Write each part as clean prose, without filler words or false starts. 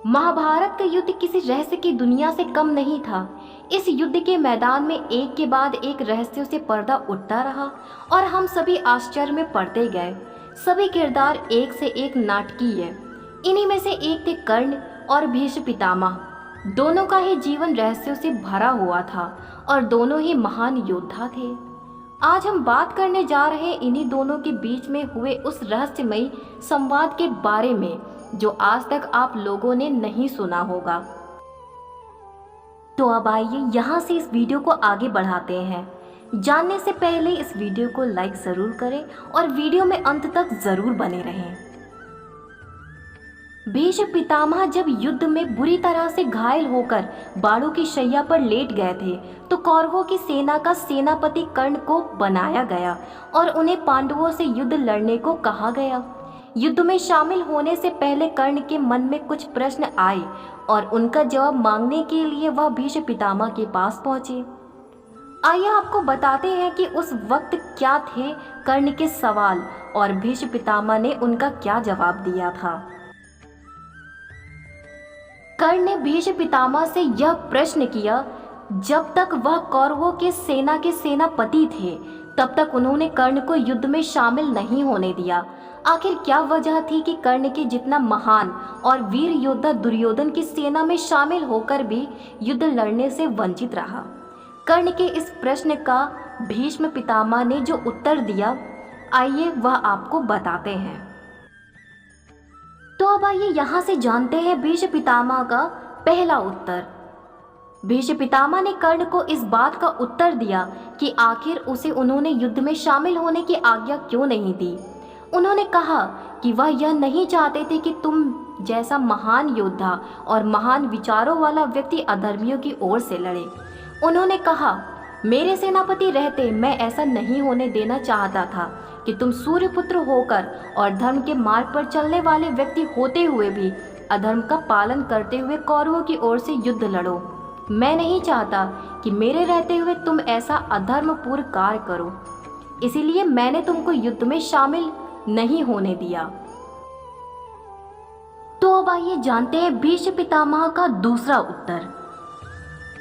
महाभारत का युद्ध किसी रहस्य की दुनिया से कम नहीं था। इस युद्ध के मैदान में एक के बाद एक रहस्यों से पर्दा उठता रहा और हम सभी आश्चर्य में पड़ते गए। सभी किरदार एक से एक नाटकीय। इन्हीं में से एक थे कर्ण और भीष्म पितामह। दोनों का ही जीवन रहस्यों से भरा हुआ था और दोनों ही महान योद्धा थे। आज हम बात करने जा रहे हैं इन्हीं दोनों के बीच में हुए उस रहस्यमयी संवाद के बारे में जो आज तक आप लोगों ने नहीं सुना होगा। तो अब आइए यहाँ से इस वीडियो को आगे बढ़ाते हैं। जानने से पहले इस वीडियो को लाइक ज़रूर करें और वीडियो में अंत तक ज़रूर बने रहें। भीष्म पितामह जब युद्ध में बुरी तरह से घायल होकर बाणों की शैया पर लेट गए थे तो कौरवों की सेना का सेनापति कर्ण को बनाया गया और उन्हें पांडवों से युद्ध लड़ने को कहा गया। युद्ध में शामिल होने से पहले कर्ण के मन में कुछ प्रश्न आए और उनका जवाब मांगने के लिए वह भीष्म पितामह के पास पहुंचे। आइए आपको बताते हैं कि उस वक्त क्या थे कर्ण के सवाल और भीष्म पितामह ने उनका क्या जवाब दिया था। कर्ण ने भीष्म पितामह से यह प्रश्न किया। जब तक वह कौरवों के सेनापति थे तब तक उन्होंने कर्ण को युद्ध में शामिल नहीं होने दिया। आखिर क्या वजह थी कि कर्ण के जितना महान और वीर योद्धा दुर्योधन की सेना में शामिल होकर भी युद्ध लड़ने से वंचित रहा। कर्ण के इस प्रश्न का भीष्म पितामह ने जो उत्तर दिया, आइए वह आपको बताते हैं। तो अब आइए यहाँ से जानते हैं भीष्म पितामह का पहला उत्तर। भीष्म पितामह ने कर्ण को इस बात का उत्तर दिया कि आखिर उसे उन्होंने युद्ध में शामिल होने की आज्ञा क्यों नहीं दी। उन्होंने कहा कि वह यह नहीं चाहते थे कि तुम जैसा महान योद्धा और महान विचारों वाला व्यक्ति अधर्मियों की ओर से लड़े। उन्होंने कहा, मेरे सेनापति रहते मैं ऐसा नहीं होने देना चाहता था कि तुम सूर्यपुत्र होकर और धर्म के मार्ग पर चलने वाले व्यक्ति होते हुए भी अधर्म का पालन करते हुए कौरवों की ओर से युद्ध लड़ो। मैं नहीं चाहता कि मेरे रहते हुए तुम ऐसा अधर्मपूर्ण कार्य करो, इसीलिए मैंने तुमको युद्ध में शामिल नहीं होने दिया। तो अब आइए जानते हैं भीष्म पितामह का दूसरा उत्तर।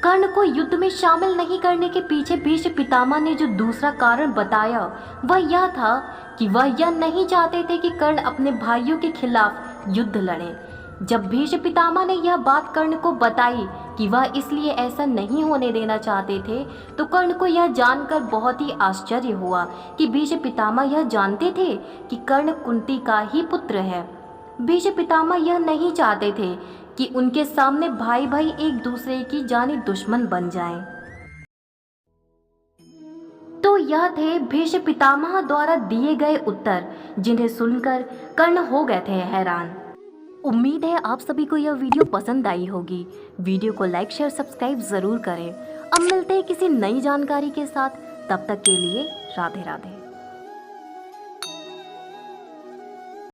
कर्ण को युद्ध में शामिल नहीं करने के पीछे भीष्म पितामह ने जो दूसरा कारण बताया वह यह था कि वह यह नहीं चाहते थे कि कर्ण अपने भाइयों के खिलाफ युद्ध लड़े। जब भीष्म पितामह ने यह बात कर्ण को बताई कि वह इसलिए ऐसा नहीं होने देना चाहते थे तो कर्ण को यह जानकर बहुत ही आश्चर्य हुआ कि भीष्म पितामह यह जानते थे कि कर्ण कुंती का ही पुत्र है। भीष्म पितामह यह नहीं चाहते थे कि उनके सामने भाई भाई एक दूसरे की जानी दुश्मन बन जाएं। तो यह थे भीष्म पितामह द्वारा दिए गए उत्तर जिन्हें सुनकर कर्ण हो गए थे हैरान। उम्मीद है आप सभी को यह वीडियो पसंद आई होगी। वीडियो को लाइक शेयर सब्सक्राइब ज़रूर करें। अब मिलते हैं किसी नई जानकारी के साथ, तब तक के लिए राधे राधे।